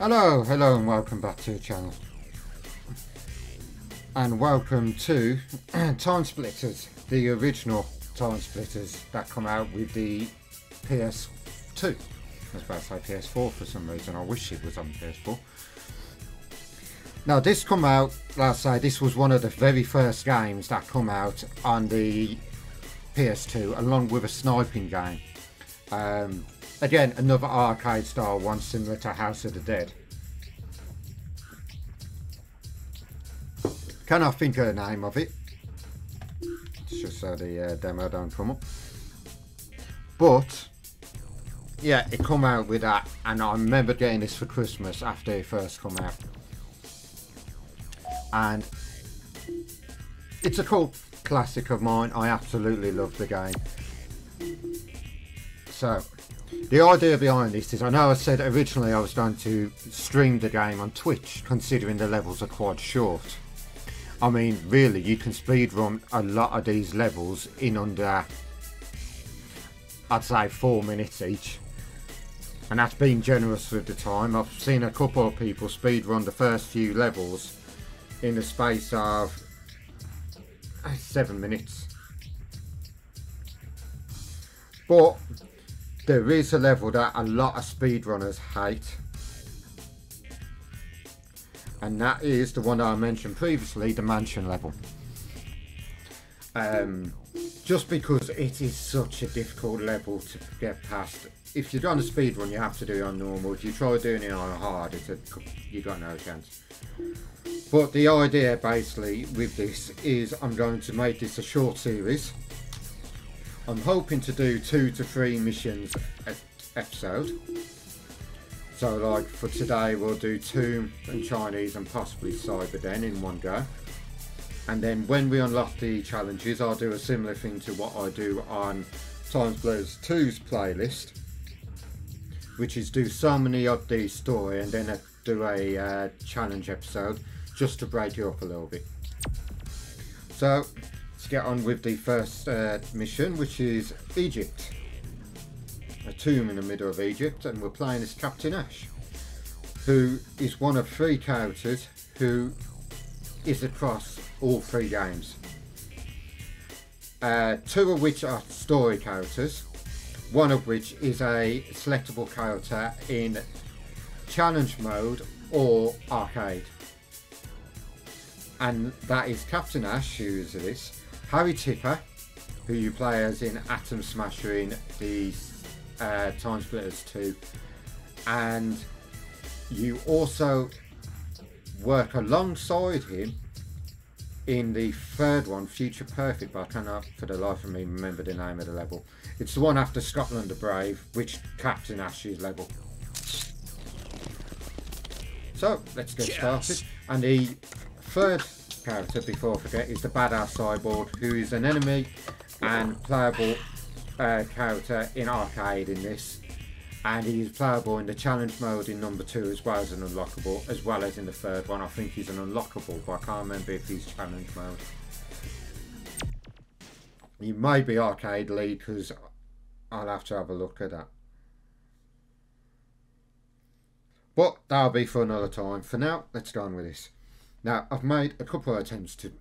Hello and welcome back to the channel. And welcome to Timesplitters, the original Timesplitters that come out with the PS2. I was about to say PS4 for some reason, I wish it was on PS4. Now this come out, let's say this was one of the very first games that come out on the PS2 along with a sniping game. Again, another arcade style one similar to House of the Dead. Cannot think of the name of it. It's just so the demo don't come up. But yeah, it come out with that, and I remember getting this for Christmas after it first come out. And it's a cult classic of mine. I absolutely love the game. So the idea behind this is, I know I said originally I was going to stream the game on Twitch, considering the levels are quite short. I mean, really, you can speedrun a lot of these levels in under, I'd say, 4 minutes each. And that's been generous with the time. I've seen a couple of people speedrun the first few levels in the space of 7 minutes. But there is a level that a lot of speedrunners hate, and that is the one that I mentioned previously, the mansion level. Just because it is such a difficult level to get past. If you're on a speedrun, you have to do it on normal. If you try doing it on hard, you got no chance. But the idea basically with this is I'm going to make this a short series. I'm hoping to do 2 to 3 missions an episode. So like for today we'll do Tomb and Chinese and possibly Cyber Den in one go. And then when we unlock the challenges, I'll do a similar thing to what I do on Timesplitters 2's playlist, which is do so many of the story and then do a challenge episode just to break it up a little bit. So let's get on with the first mission, which is Egypt. A tomb in the middle of Egypt, and we're playing as Captain Ash, who is one of 3 characters who is across all 3 games. 2 of which are story characters, one of which is a selectable character in challenge mode or arcade. And that is Captain Ash, who is this, Harry Tipper, who you play as in Atom Smasher in the Timesplitters 2, and you also work alongside him in the 3rd one, Future Perfect, but I cannot for the life of me remember the name of the level. It's the one after Scotland the Brave, which Captain Ash's level. So let's get started. And the 3rd character, before I forget, is the Badass Cyborg, who is an enemy and playable character in arcade in this, and he's playable in the challenge mode in number 2 as well as an unlockable, as well as in the 3rd one. I think he's an unlockable, but I can't remember if he's challenge mode. He may be arcade lead, because I'll have to have a look at that. But that'll be for another time. For now, let's go on with this. Now, I've made a couple of attempts to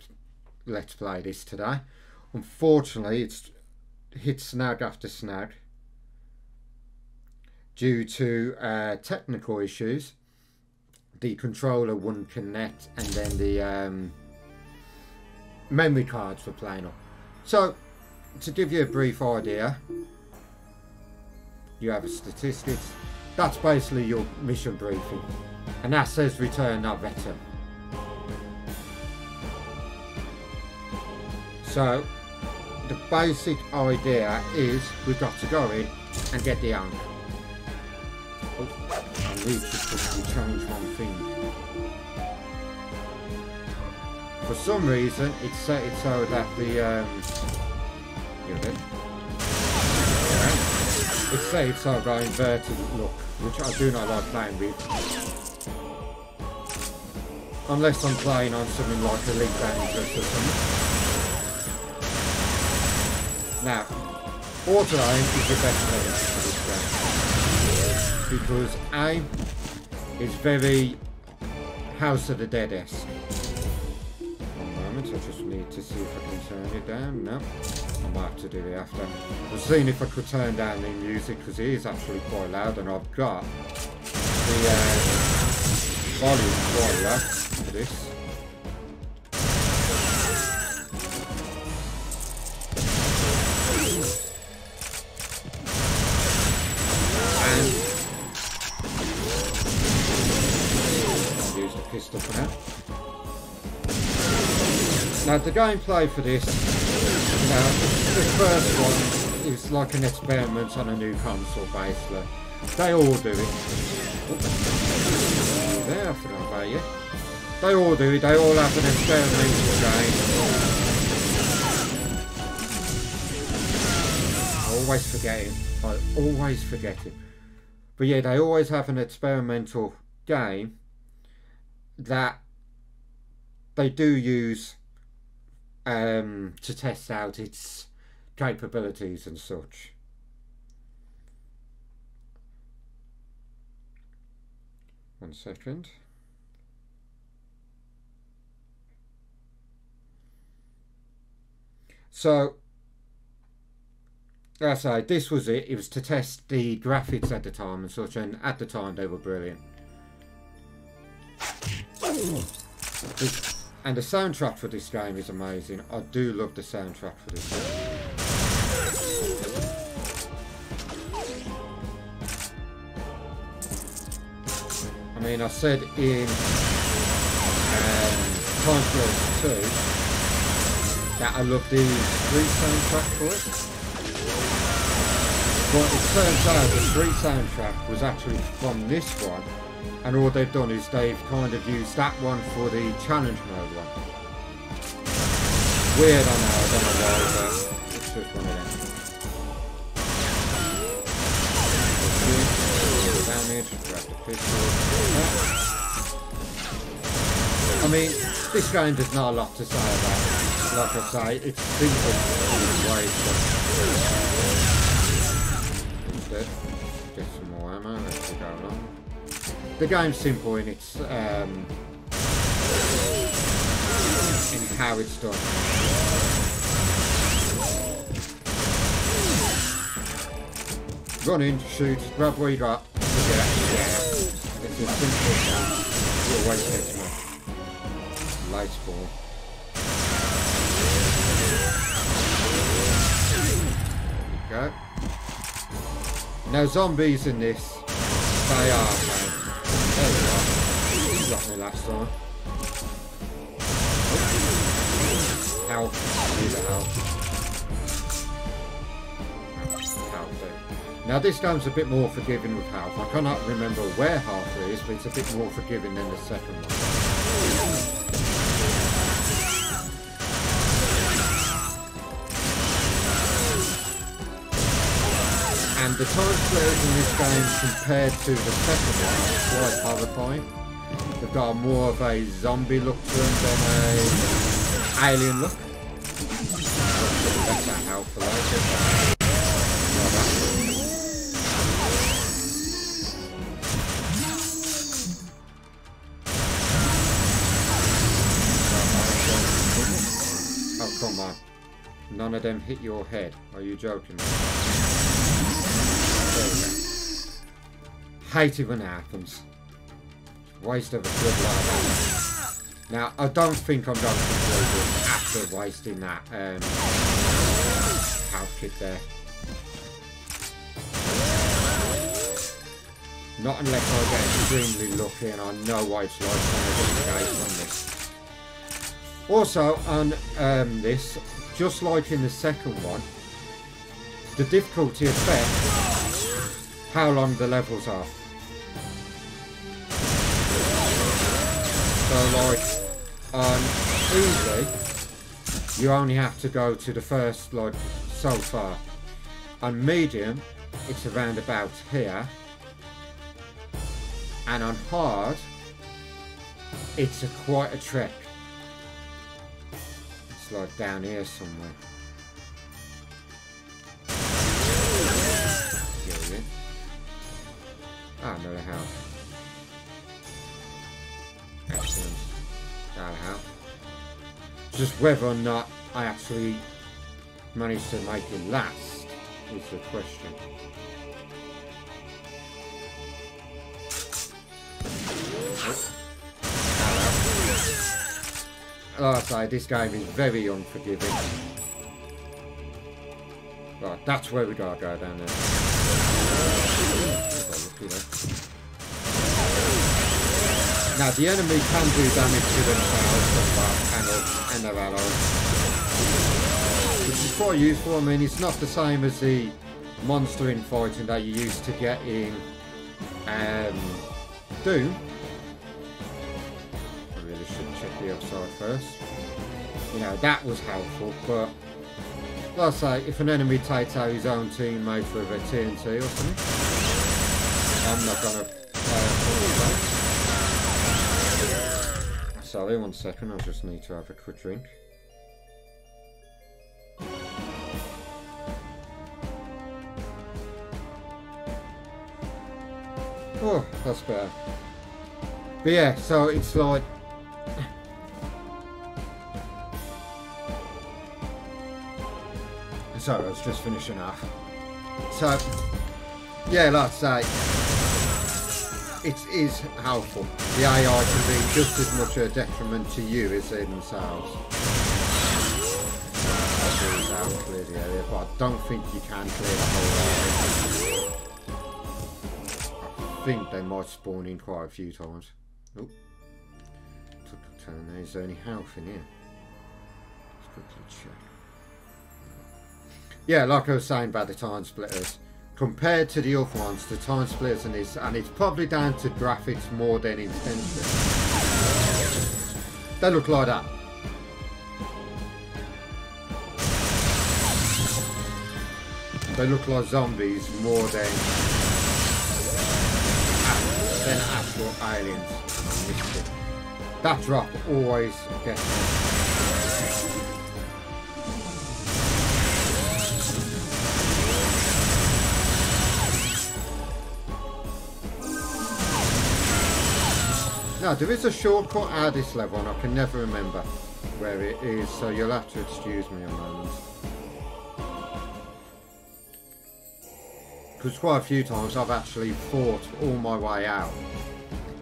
let's play this today. Unfortunately, it's hit snag after snag due to technical issues. The controller wouldn't connect, and then the memory cards were playing up. So to give you a brief idea, you have a statistics. That's basically your mission briefing, and that says return not veteran. So the basic idea is we've got to go in and get the anchor. Oh, I need to quickly change one thing. For some reason it's set it so that the it's set it so that inverted look, which I do not like playing with. Unless I'm playing on something like Elite Dangerous or something. Now, auto aim is the best way for this game, because aim It's very House of the Dead-esque. One moment, I just need to see if I can turn it down. No, I might have to do it after. I was seeing if I could turn down the music because it is actually quite loud, and I've got the volume quite low for this. Pistol for now. Now the gameplay for this, the first one is like an experiment on a new console basically. They all do it. There, I forgot about you. They all do it, they all have an experimental game. I always forget him. I always forget him. But yeah, they always have an experimental game that they do use to test out its capabilities and such. One second. So, as I say, this was it. It was to test the graphics at the time and such, and at the time they were brilliant. And the soundtrack for this game is amazing. I do love the soundtrack for this game. I mean, I said in Timesplitters 2 that I love the street soundtrack for it. But it turns out the street soundtrack was actually from this one. And all they've done is they've kind of used that one for the challenge mode one. Weird, I know, I don't know why, but it's just one of them. Damage, grab the pistol. I mean, this game does not a lot to say about it. Like I say, it's simple in ways, but instead, get some more ammo, let's go along. The game's simple in its in how it's done. Run in, shoot, grab what you got, forget. Yeah. It's as simple as that. You'll always catch me. Light ball. There we go. Now zombies in this, they are there we are. Got me last time. Health. Need the health. Health there. Now this game's a bit more forgiving with health. I cannot remember where health is, but it's a bit more forgiving than the second one. And the Timesplitters in this game compared to the second one is quite horrifying. They've got more of a zombie look to them than a alien look. That's that helpful, oh come on. None of them hit your head. Are you joking? Hate it when it happens. Waste of a good life. Now, I don't think I'm going to enjoy this after wasting that health kit there. Not unless I get extremely lucky and I know what it's like when I get engaged on this. Also, on this, just like in the second one, the difficulty affects how long the levels are. So like on easy, you only have to go to the first like so far. On medium, it's around about here. And on hard, it's quite a trek. It's like down here somewhere. Ah, another house. Excellent. That'll help. Just whether or not I actually managed to make it last is the question. Like I say, this game is very unforgiving. Right, that's where we gotta go down there. Now the enemy can do damage to themselves as well, and their allies, which is quite useful. I mean, it's not the same as the monster infighting that you used to get in Doom. I really should check the upside first. You know, that was helpful, but like I say, if an enemy takes out his own teammate with a TNT or something, I'm not gonna play a full game. Sorry, 1 second, I just need to have a quick drink. Oh, that's better. But yeah, so it's like... Sorry, I was just finishing off. So, yeah, like I say, it is helpful. The AI can be just as much a detriment to you as they themselves. I'll do that and clear the area, but I don't think you can clear the whole area. I think they might spawn in quite a few times. Oh, took a turn there. Is there any health in here? Let's quickly check. Yeah, like I was saying about the Timesplitters, compared to the other ones, the Timesplitters in this, and it's probably down to graphics more than intention. They look like that. They look like zombies more than actual aliens. That drop always gets me. Now, there is a shortcut out of this level and I can never remember where it is, so you'll have to excuse me a moment. Because quite a few times I've actually fought all my way out,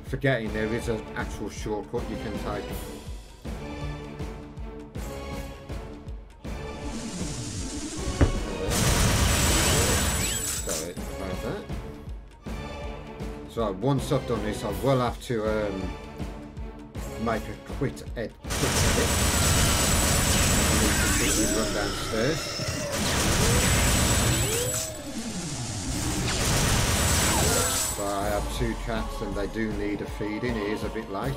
forgetting there is an actual shortcut you can take. Sorry about that. So once I've done this, I will have to make a quick edit. I need to quickly run downstairs. So I have 2 cats and they do need a feeding. It is a bit late.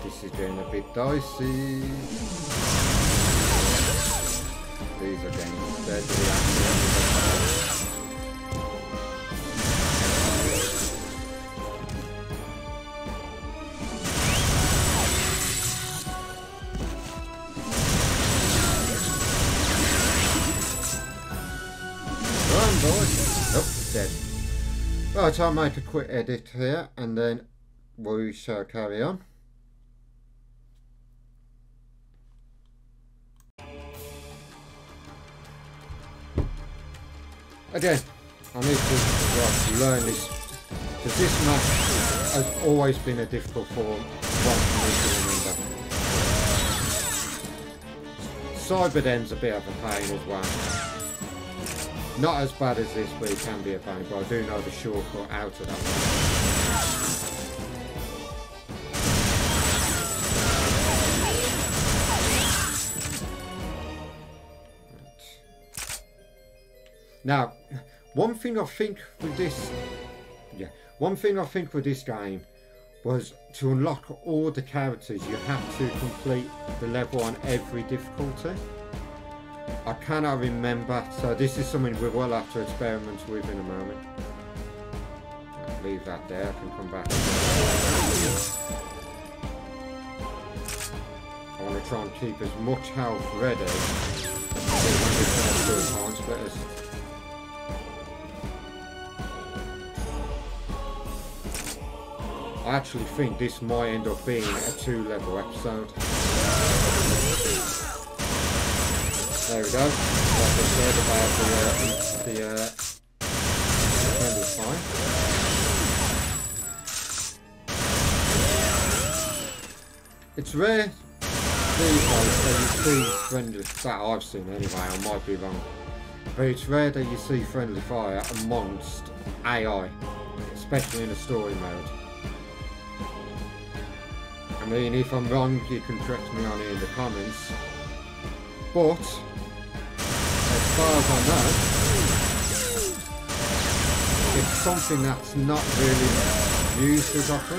This is getting a bit dicey. These are getting deadly. Run, boys! Nope, dead. Right, I'll make a quick edit here and then we shall carry on. Again, I need to learn this, because this map has always been a difficult one for me to remember. Cyberden's a bit of a pain as well. Not as bad as this, but it can be a pain, but I do know the shortcut out of that one. Now, one thing I think with this game was to unlock all the characters you have to complete the level on every difficulty. I cannot remember, so this is something we will have to experiment with in a moment. I'll leave that there, I can come back. I want to try and keep as much health ready when we finish doing Timesplitters. I actually think this might end up being a 2-level episode. There we go. Like I said about the friendly fire. It's rare these days that you see friendly, that I've seen anyway, I might be wrong, but it's rare that you see friendly fire amongst AI, especially in a story mode. I mean, if I'm wrong, you can correct me on it in the comments, but as far as I know, it's something that's not really used as often.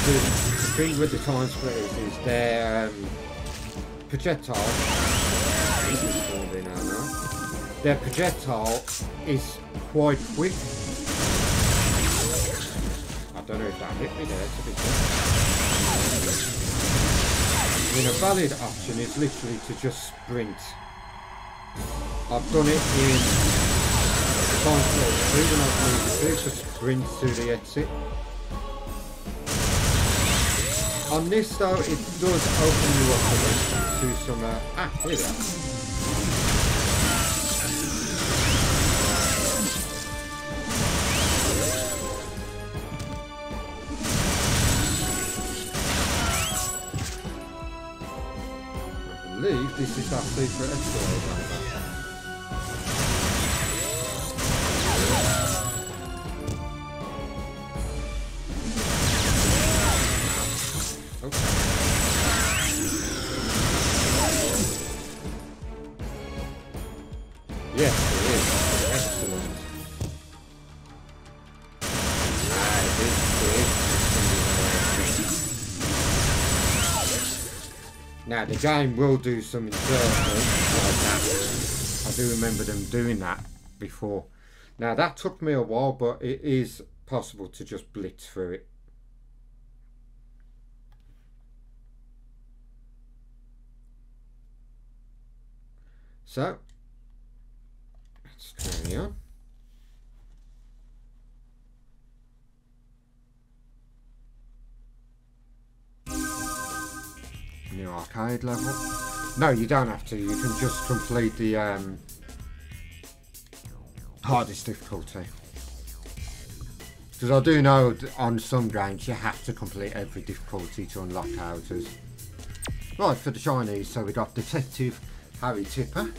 The thing with the Timesplitters is their projectile. Their projectile is quite quick. I don't know if that hit me there, to be fair. I mean, a valid option is literally to just sprint. I've done it in Timesplitters 2 when I was moving to sprint to the exit. On this though, it does open you up a bit to some, here we are. I believe this is our secret escalator. Yes, it is. Excellent. Now the game will do some insertions like that. I do remember them doing that before. Now that took me a while, but it is possible to just blitz through it. So let's carry on. New arcade level. No, you don't have to. You can just complete the hardest difficulty. Because I do know on some games you have to complete every difficulty to unlock characters. Right, for the Chinese, so we got Detective Harry Tipper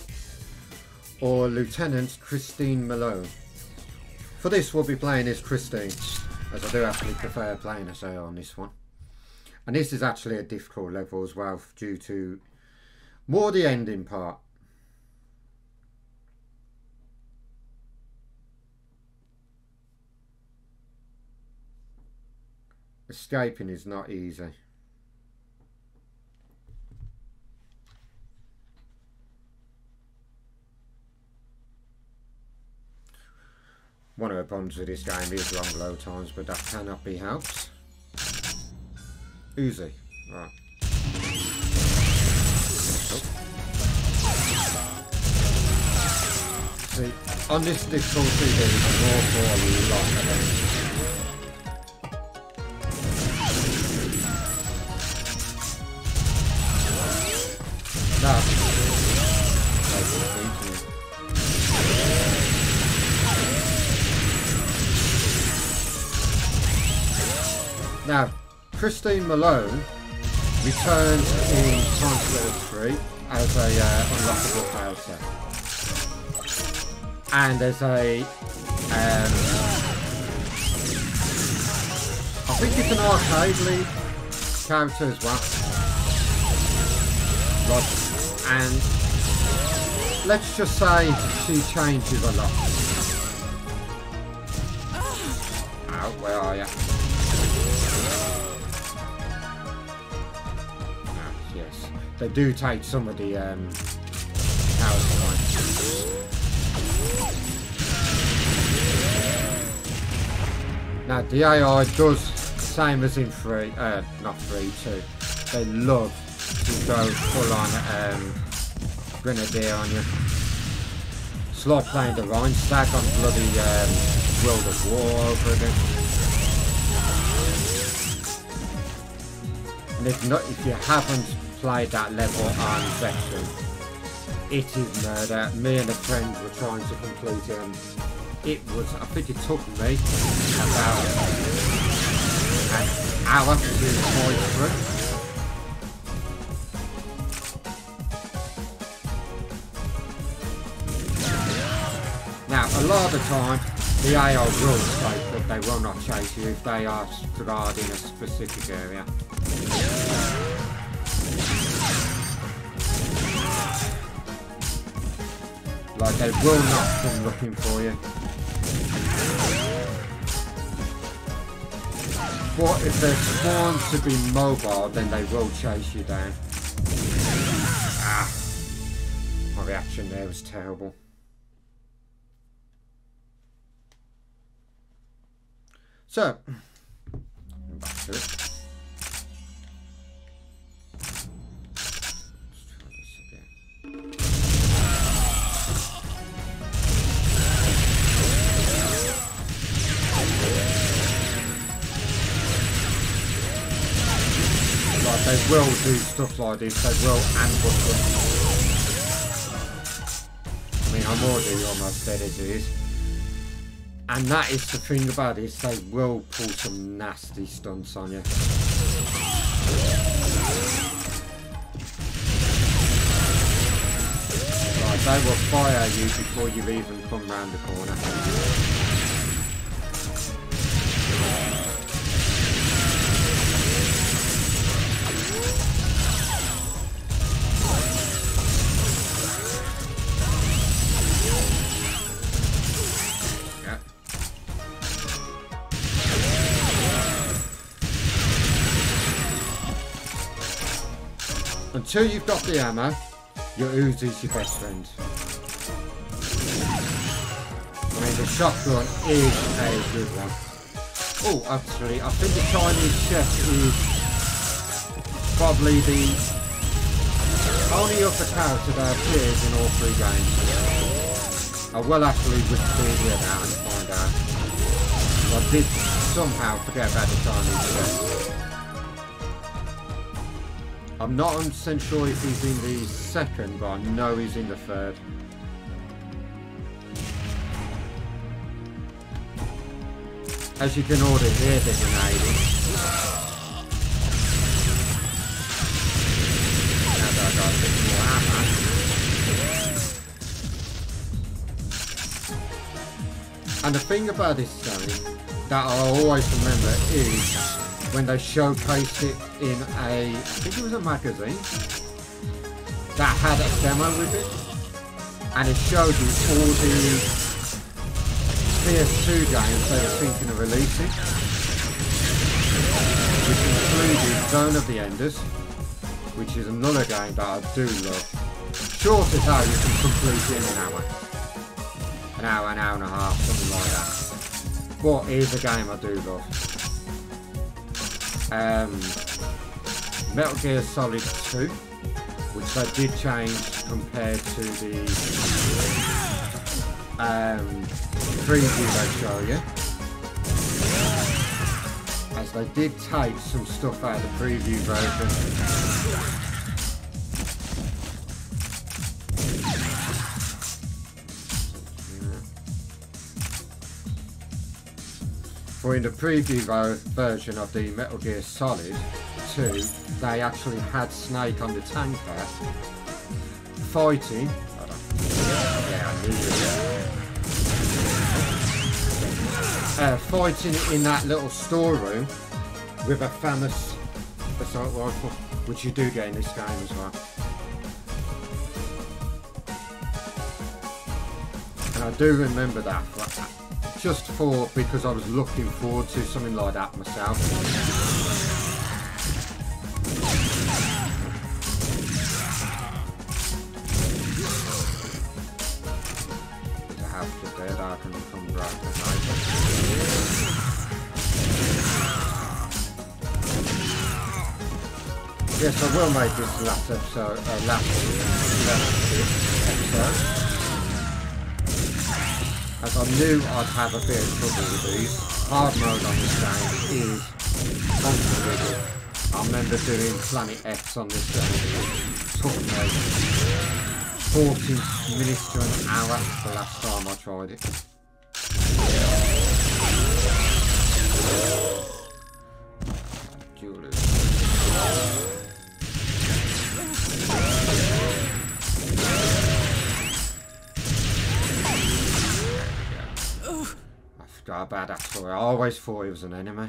or Lieutenant Christine Malone. For this we'll be playing as Christine, as I do actually prefer playing as her on this one. And this is actually a difficult level as well, due to more the ending part. Escaping is not easy. One of the problems with this game is long load times, but that cannot be helped. Uzi, right. Oh. See, on this difficulty there is an awful lot of enemies. Now, Christine Malone returns in Timesplitters 3 as a unlockable character, and as a I think it's an arcade lead character as well. Like, and let's just say she changes a lot. Ow, where are you? they do take some of the powers away. Now the AI does the same as in 3, not 3, 2. They love to go full on Grenadier on you. It's like playing the Rhine stack on bloody World of War over again. And if you haven't played that level on Veteran, it is murder. Me and a friend were trying to complete it, and it was, I think it took me about an hour to fight through. Now, a lot of the time, the AI will escape, but they will not chase you if they are guarding a specific area. Like, they will not come looking for you. But if they're spawned to be mobile, then they will chase you down. Ah, my reaction there was terrible. So, back to it. They will do stuff like this, they will ambush them. I mean, I'm already almost dead as it is. And that is the thing about this, they will pull some nasty stunts on you. Right, they will fire you before you even come round the corner. Until you've got the ammo, your Uzi's your best friend. I mean, the shotgun is a good one. Oh, actually, I think the Chinese chef is probably the only other character that appears in all 3 games. I will actually Wikipedia that and find out. I did somehow forget about the Chinese chef. I'm not 100% sure if he's in the 2nd, but I know he's in the 3rd. As you can already hear, they're grenading. Now that I've got a bit more ammo. And the thing about this game that I'll always remember is when they showcased it in I think it was a magazine that had a demo with it, and it showed you all the PS2 games they were thinking of releasing, which included Zone of the Enders, which is another game that I do love. Short as hell, you can complete it in an hour. An hour and a half, something like that. But it is a game I do love. Metal Gear Solid 2, which they did change compared to the preview they show you, as they did take some stuff out of the preview version. For in the preview version of the Metal Gear Solid 2, they actually had Snake on the tanker fighting. Fighting in that little storeroom with a famous assault rifle, which you do get in this game as well. And I do remember that. Just because I was looking forward to something like that myself. after that I can come right behind it. Yes, I will make this last episode, last episode. As I knew I'd have a bit of trouble with these. Hard mode on this game is complicated. I remember doing Planet X on this game. It took me 40 minutes to an hour the last time I tried it. I forgot about that story. I always thought he was an enemy.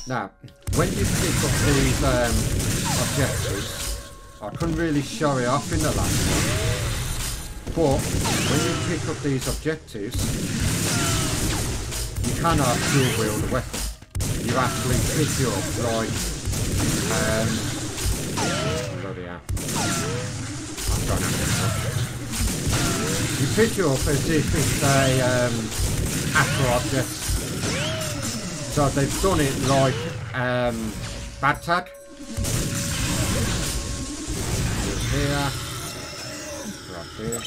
Now, when you pick up these objectives, I couldn't really show it off in the last one, but when you pick up these objectives, you cannot dual wield a weapon. You actually pick it up like, bloody hell. I'm going to you pick it up as if it's a actual object. So they've done it like bad tag. Here, right here.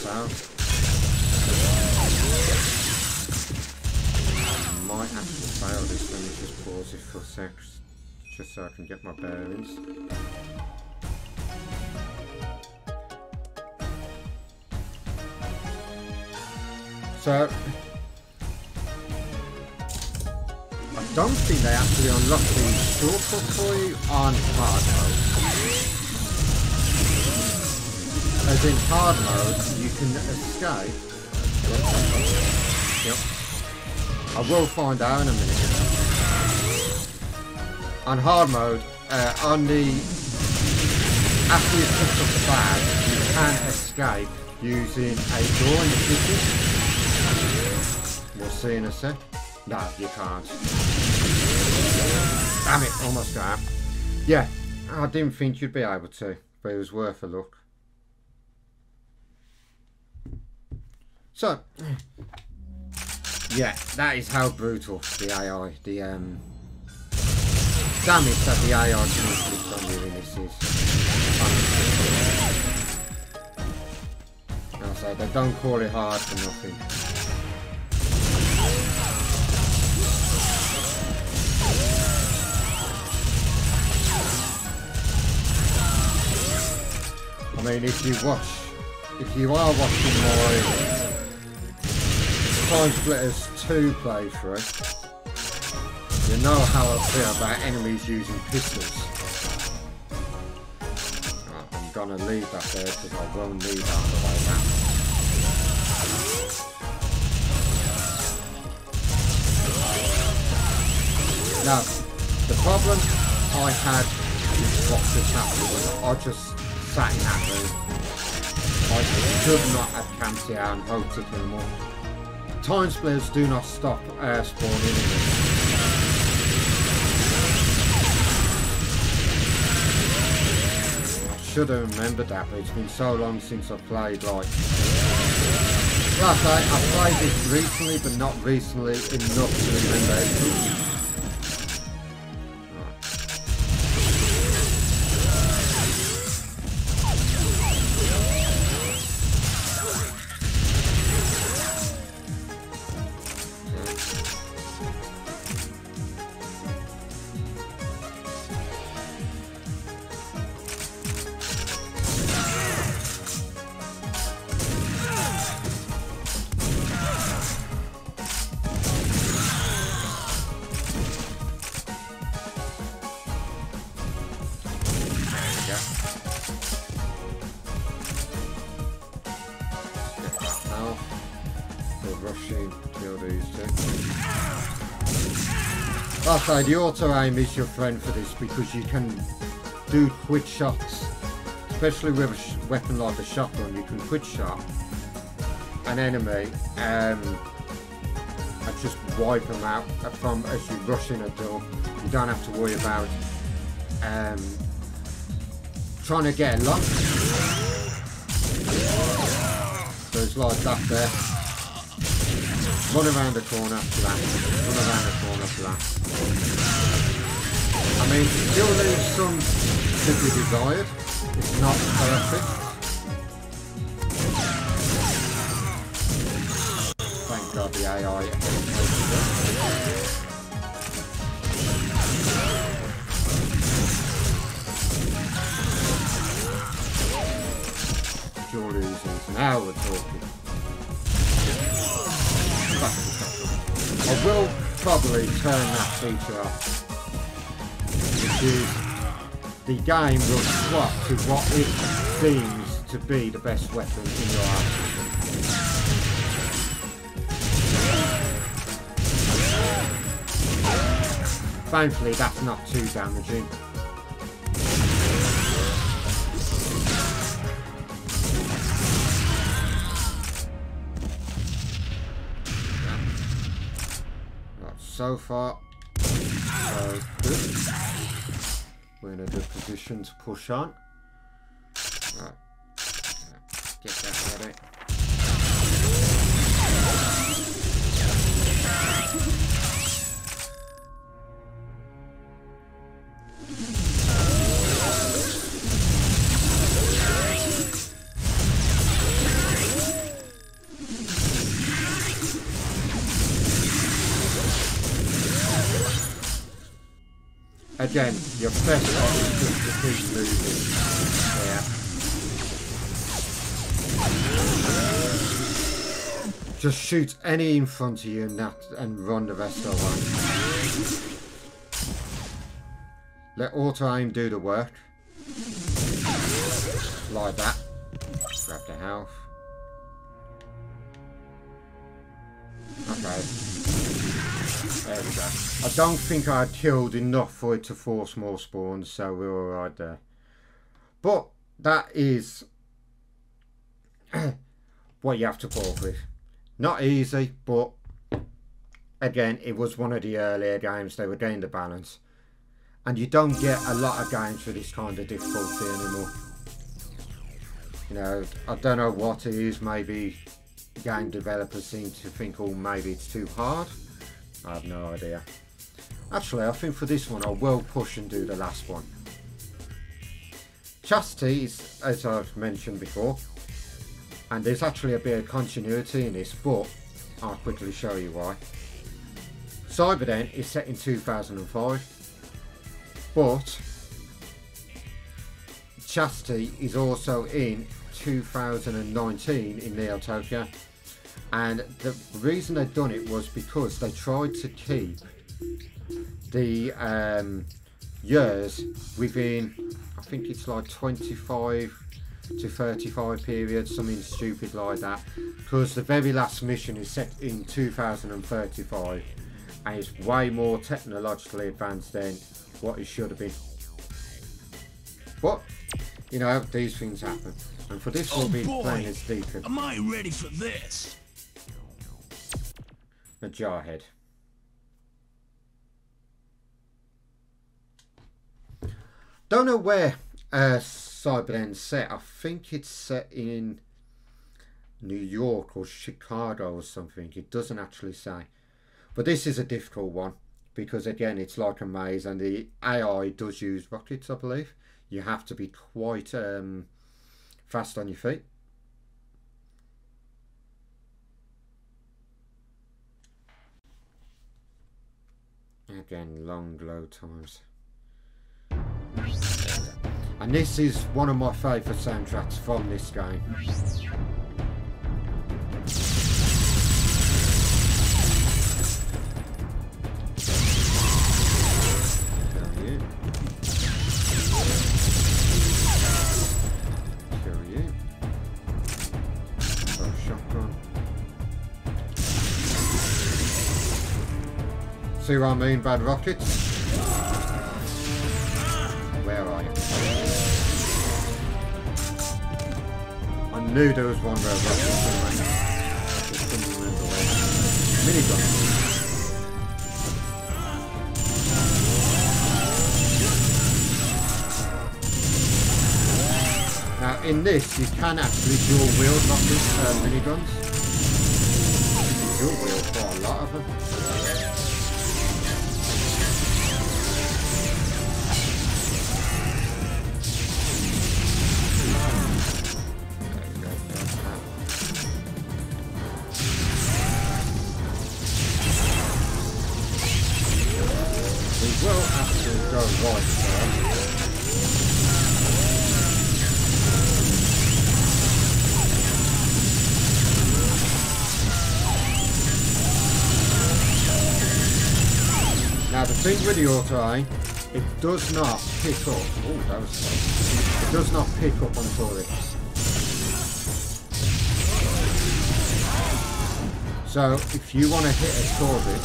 I might actually fail this. Let me just pause it for a sec, just so I can get my bearings. So, I don't think they actually unlock the shortcut for you on hard mode. As in hard mode, you can escape. Yep. I will find out in a minute. On hard mode, on the after you pick up the bag, you can escape using a door in the kitchen. We'll see in a sec. No, you can't. Damn it, almost got it. Yeah, I didn't think you'd be able to, but it was worth a look. So, yeah, that is how brutal the AI, the damage that the AI can inflict on you in this is. As I say, they don't call it hard for nothing. I mean, if you are watching my Timesplitters 2 playthrough, you know how I feel about enemies using pistols. Right, I'm gonna leave that there because I will need that on the way back. Now, the problem I had with what just happened was I just sat in that room. I should not have camped here and hoped to kill them all. Timesplitters do not stop spawning in this. I should have remembered that, but it's been so long since I played, like... Last night, I played this recently, but not recently enough to remember everything. Rushing, kill these two. I'll say the auto aim is your friend for this because you can do quick shots, especially with a weapon like the shotgun. You can quick shot an enemy and just wipe them out from as you rush in a door. You don't have to worry about trying to get a lock. So it's like that there. Run around the corner, flat. Run around the corner, flat. I mean, it still leaves some to be desired. It's not perfect. Thank God the AI. Sure losing. Now we're talking. I will probably turn that feature off, because the game will swap to what it deems to be the best weapon in your arsenal. Thankfully that's not too damaging. So far, so good. We're in a good position to push on. Right. Get that ready. Again, your best shot is just to keep moving. Yeah. Just shoot any in front of you and run the rest of them. Let auto aim do the work. Like that. Grab the health. Okay. There we go. I don't think I killed enough for it to force more spawns, so we're alright there. But that is what you have to put up with. Not easy, but again, it was one of the earlier games. They were getting the balance. And you don't get a lot of games with this kind of difficulty anymore. You know, I don't know what it is. Maybe game developers seem to think, oh, maybe it's too hard. I have no idea. Actually, I think for this one I will push and do the last one. Chastity is, as I've mentioned before, and there's actually a bit of continuity in this, but I'll quickly show you why. Cyberdent is set in 2005, but Chastity is also in 2019 in Neo Tokyo. And the reason they've done it was because they tried to keep the years within, I think it's like 25 to 35 periods, something stupid like that. Because the very last mission is set in 2035 and it's way more technologically advanced than what it should have been. But, you know, these things happen. And for this we'll be playing as Deacon. Am I ready for this? A Jarhead. Don't know where Cyberdent's set. I think it's set in New York or Chicago or something. It doesn't actually say. But this is a difficult one because again it's like a maze and the AI does use rockets, I believe. You have to be quite fast on your feet. Again, long load times. And this is one of my favourite soundtracks from this game. Kill you. Oh, shotgun. So See what I mean, bad rockets? Where are you? I knew there was one red rocket somewhere. I just couldn't remember where. Minigun. Now in this you can actually dual wield rocket miniguns. You dual wield quite a lot of them. We will have to go right first. Now the thing with the auto-aim, it does not pick up. Oh, that was close. It does not pick up on turrets. So if you want to hit a turret,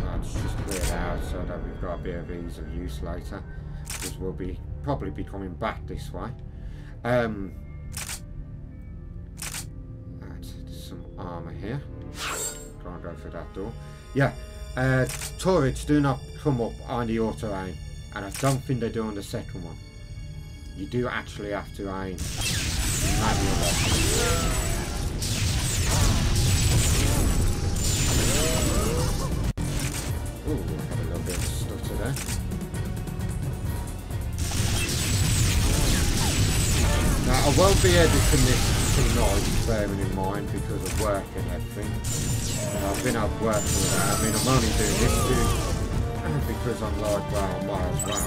let's just clear it out so that we've got a bit of ease of use later, because we'll probably be coming back this way. Right, there's some armour here. Can't go through that door. Yeah. Turrets do not come up on the auto aim, and I don't think they do on the second one. You do actually have to aim manually. Ooh, I had a little bit of a stutter there. Now I won't be editing this tonight, bearing in mind, because of work and everything. I've been out work all day. I mean, I'm only doing this too because I'm like, well, I might as well.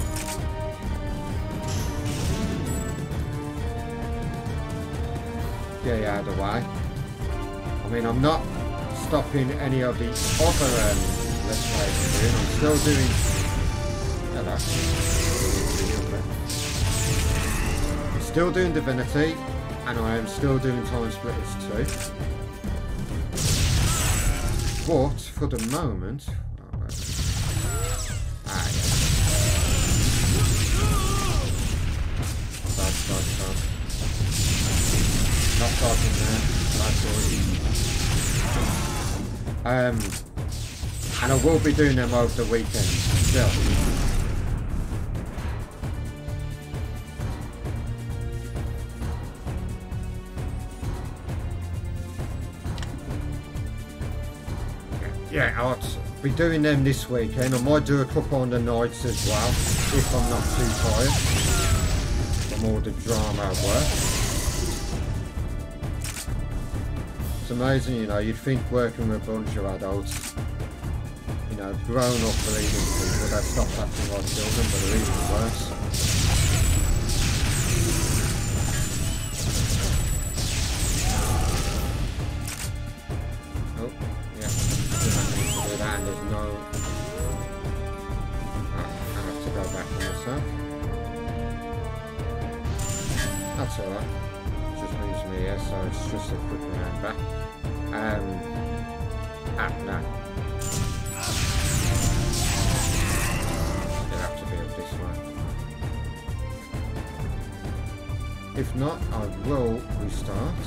Get out of the way. I mean, I'm not stopping any of the other let's plays I'm doing. I'm still doing. Hello. I'm still doing Divinity, and I am still doing Timesplitters too. But for the moment, not talking there. And I will be doing them over the weekend still. Yeah, I'll be doing them this weekend. I might do a couple on the nights as well, if I'm not too tired from all the drama at work. It's amazing, you know, you'd think working with a bunch of adults, you know, grown up believing people that stop acting like children, but they're even worse. And there's no... I have to go back on myself. That's alright. It just leaves me here, so it's just a quick round back. No. It'll have to be up this way. If not, I will restart.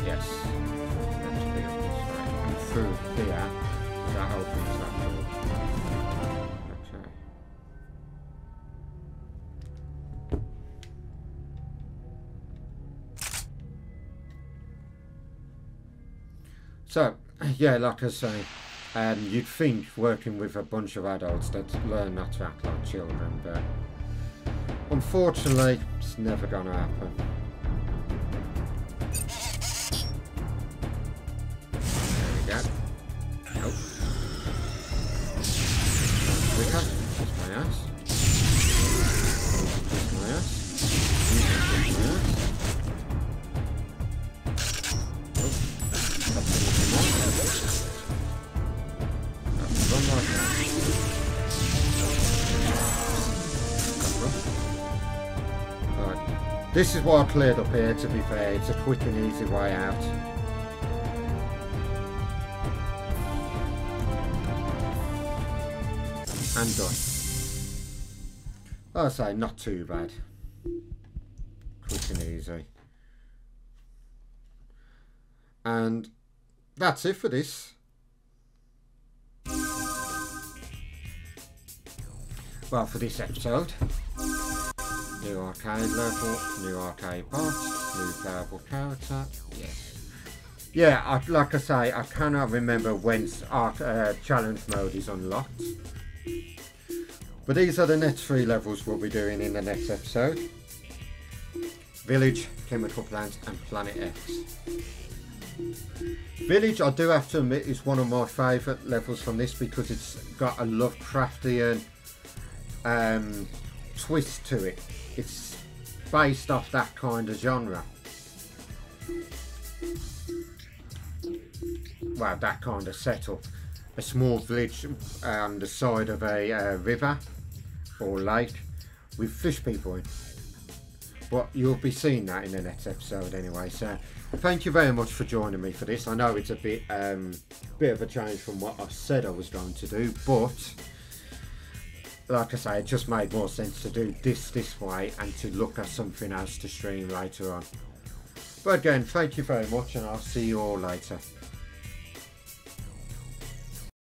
Yes. It'll have to be up this way. And through here. That opens that door. Okay. So, yeah, like I say, you'd think working with a bunch of adults that learn not to act like children, but unfortunately, it's never going to happen. There we go. Nope. Quicker. Just my ass. Just my ass. Just my ass. Oh. That's run like that. Right. This is what I cleared up here, to be fair. It's a quick and easy way out. and done. Like I say, not too bad. Quick and easy. And that's it for this. Well, for this episode. New arcade level, new arcade boss, new playable character. Yes. Yeah, like I say, I cannot remember when challenge mode is unlocked. But these are the next 3 levels we'll be doing in the next episode. Village, Chemical Plant and Planet X. Village, I do have to admit, is one of my favourite levels from this because it's got a Lovecraftian twist to it. It's based off that kind of genre. Well, that kind of setup. A small village on the side of a river or lake with fish people in. But you'll be seeing that in the next episode anyway. So thank you very much for joining me for this. I know it's a bit of a change from what I said I was going to do, but like I say, it just made more sense to do this way and to look at something else to stream later on. But again, thank you very much and I'll see you all later.